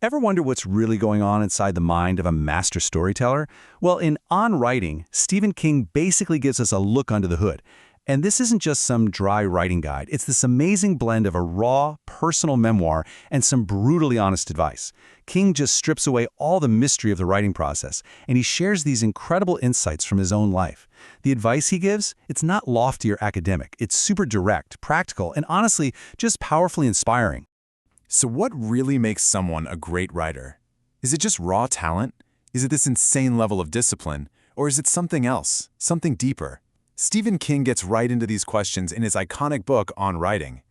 Ever wonder what's really going on inside the mind of a master storyteller? Well, in On Writing, Stephen King basically gives us a look under the hood. And this isn't just some dry writing guide. It's this amazing blend of a raw, personal memoir and some brutally honest advice. King just strips away all the mystery of the writing process, and he shares these incredible insights from his own life. The advice he gives, it's not lofty or academic. It's super direct, practical, and honestly, just powerfully inspiring. So what really makes someone a great writer? Is it just raw talent? Is it this insane level of discipline? Or is it something else, something deeper? Stephen King gets right into these questions in his iconic book On Writing.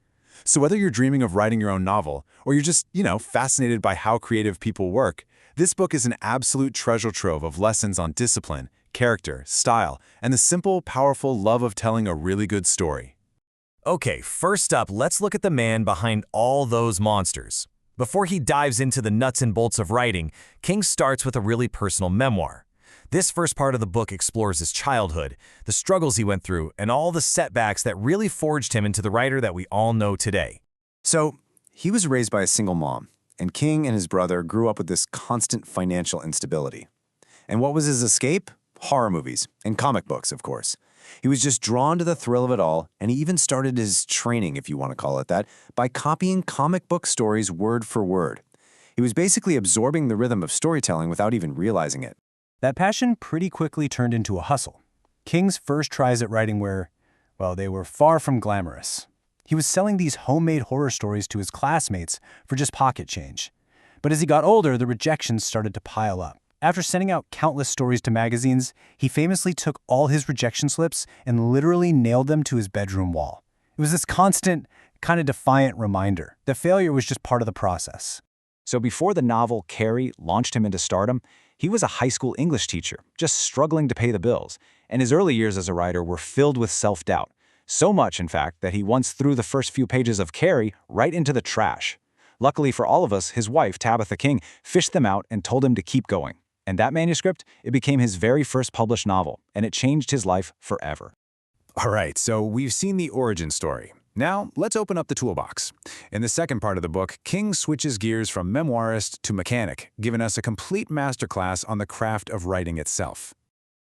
So whether you're dreaming of writing your own novel, or you're just, fascinated by how creative people work, this book is an absolute treasure trove of lessons on discipline, character, style, and the simple, powerful love of telling a really good story. Okay, first up, let's look at the man behind all those monsters. Before he dives into the nuts and bolts of writing, King starts with a really personal memoir. This first part of the book explores his childhood, the struggles he went through, and all the setbacks that really forged him into the writer that we all know today. So, he was raised by a single mom, and King and his brother grew up with this constant financial instability. And what was his escape? Horror movies, and comic books, of course. He was just drawn to the thrill of it all, and he even started his training, if you want to call it that, by copying comic book stories word for word. He was basically absorbing the rhythm of storytelling without even realizing it. That passion pretty quickly turned into a hustle. King's first tries at writing they were far from glamorous. He was selling these homemade horror stories to his classmates for just pocket change. But as he got older, the rejections started to pile up. After sending out countless stories to magazines, he famously took all his rejection slips and literally nailed them to his bedroom wall. It was this constant, kind of defiant reminder that failure was just part of the process. So before the novel Carrie launched him into stardom, he was a high school English teacher, just struggling to pay the bills. And his early years as a writer were filled with self-doubt. So much, in fact, that he once threw the first few pages of Carrie right into the trash. Luckily for all of us, his wife, Tabitha King, fished them out and told him to keep going. And that manuscript, it became his very first published novel, and it changed his life forever. All right, so we've seen the origin story. Now, let's open up the toolbox. In the second part of the book, King switches gears from memoirist to mechanic, giving us a complete masterclass on the craft of writing itself.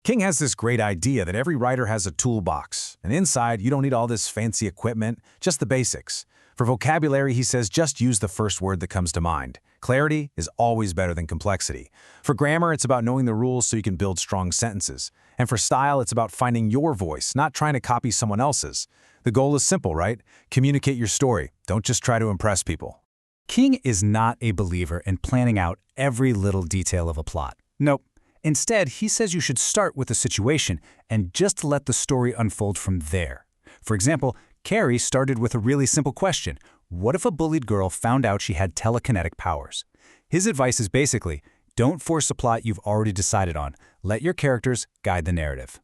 King has this great idea that every writer has a toolbox, and inside you don't need all this fancy equipment, just the basics. For vocabulary, he says just use the first word that comes to mind. Clarity is always better than complexity. For grammar, it's about knowing the rules so you can build strong sentences. And for style, it's about finding your voice, not trying to copy someone else's. The goal is simple, right? Communicate your story. Don't just try to impress people. King is not a believer in planning out every little detail of a plot. Nope. Instead, he says you should start with a situation and just let the story unfold from there. For example, Carrie started with a really simple question. What if a bullied girl found out she had telekinetic powers? His advice is basically, don't force a plot you've already decided on. Let your characters guide the narrative.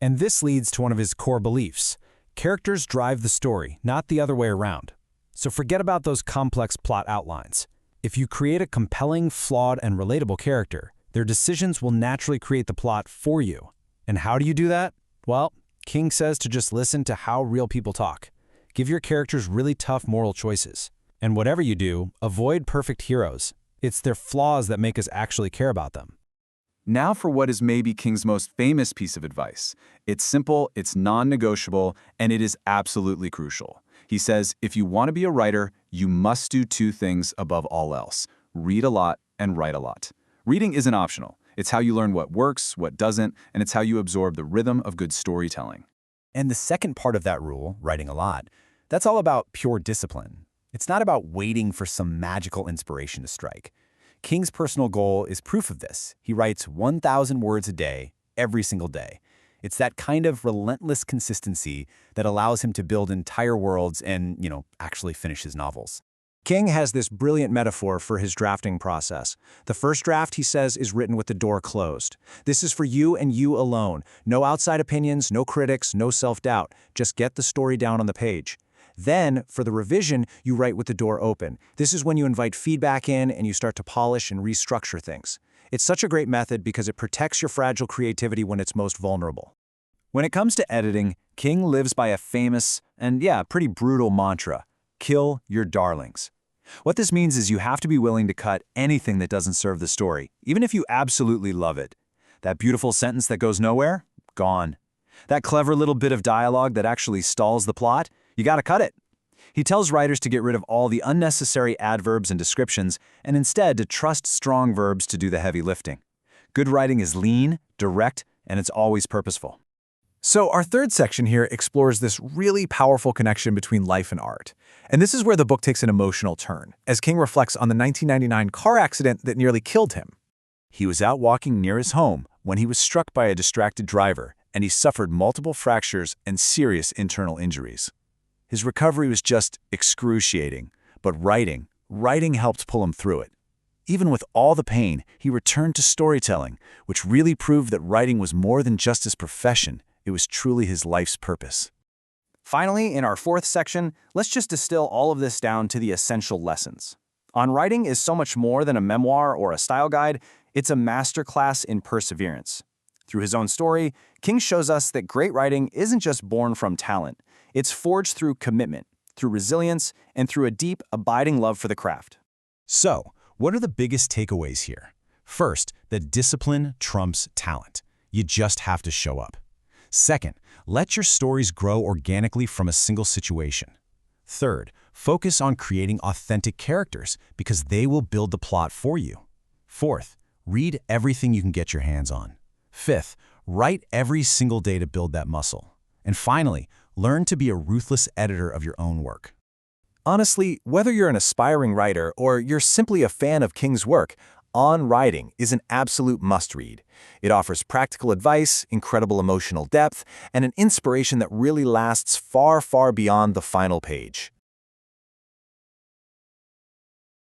And this leads to one of his core beliefs. Characters drive the story, not the other way around. So forget about those complex plot outlines. If you create a compelling, flawed, and relatable character, their decisions will naturally create the plot for you. And how do you do that? Well, King says to just listen to how real people talk. Give your characters really tough moral choices. And whatever you do, avoid perfect heroes. It's their flaws that make us actually care about them. Now for what is maybe King's most famous piece of advice. It's simple, it's non-negotiable, and it is absolutely crucial. He says, if you want to be a writer, you must do two things above all else. Read a lot and write a lot. Reading isn't optional. It's how you learn what works, what doesn't, and it's how you absorb the rhythm of good storytelling. And the second part of that rule, writing a lot, that's all about pure discipline. It's not about waiting for some magical inspiration to strike. King's personal goal is proof of this. He writes 1,000 words a day, every single day. It's that kind of relentless consistency that allows him to build entire worlds and, actually finish his novels. King has this brilliant metaphor for his drafting process. The first draft, he says, is written with the door closed. This is for you and you alone. No outside opinions, no critics, no self-doubt. Just get the story down on the page. Then, for the revision, you write with the door open. This is when you invite feedback in and you start to polish and restructure things. It's such a great method because it protects your fragile creativity when it's most vulnerable. When it comes to editing, King lives by a famous and, pretty brutal mantra. Kill your darlings. What this means is you have to be willing to cut anything that doesn't serve the story, even if you absolutely love it. That beautiful sentence that goes nowhere? Gone. That clever little bit of dialogue that actually stalls the plot? You gotta cut it. He tells writers to get rid of all the unnecessary adverbs and descriptions and instead to trust strong verbs to do the heavy lifting. Good writing is lean, direct, and it's always purposeful. So our third section here explores this really powerful connection between life and art. And this is where the book takes an emotional turn, as King reflects on the 1999 car accident that nearly killed him. He was out walking near his home when he was struck by a distracted driver, and he suffered multiple fractures and serious internal injuries. His recovery was just excruciating, but writing helped pull him through it. Even with all the pain, he returned to storytelling, which really proved that writing was more than just his profession, it was truly his life's purpose. Finally, in our fourth section, let's just distill all of this down to the essential lessons. On Writing is so much more than a memoir or a style guide, it's a masterclass in perseverance. Through his own story, King shows us that great writing isn't just born from talent. It's forged through commitment, through resilience, and through a deep, abiding love for the craft. So, what are the biggest takeaways here? First, that discipline trumps talent. You just have to show up. Second, let your stories grow organically from a single situation. Third, focus on creating authentic characters because they will build the plot for you. Fourth, read everything you can get your hands on. Fifth, write every single day to build that muscle. And finally, learn to be a ruthless editor of your own work. Honestly, whether you're an aspiring writer or you're simply a fan of King's work, On Writing is an absolute must-read. It offers practical advice, incredible emotional depth, and an inspiration that really lasts far, far beyond the final page.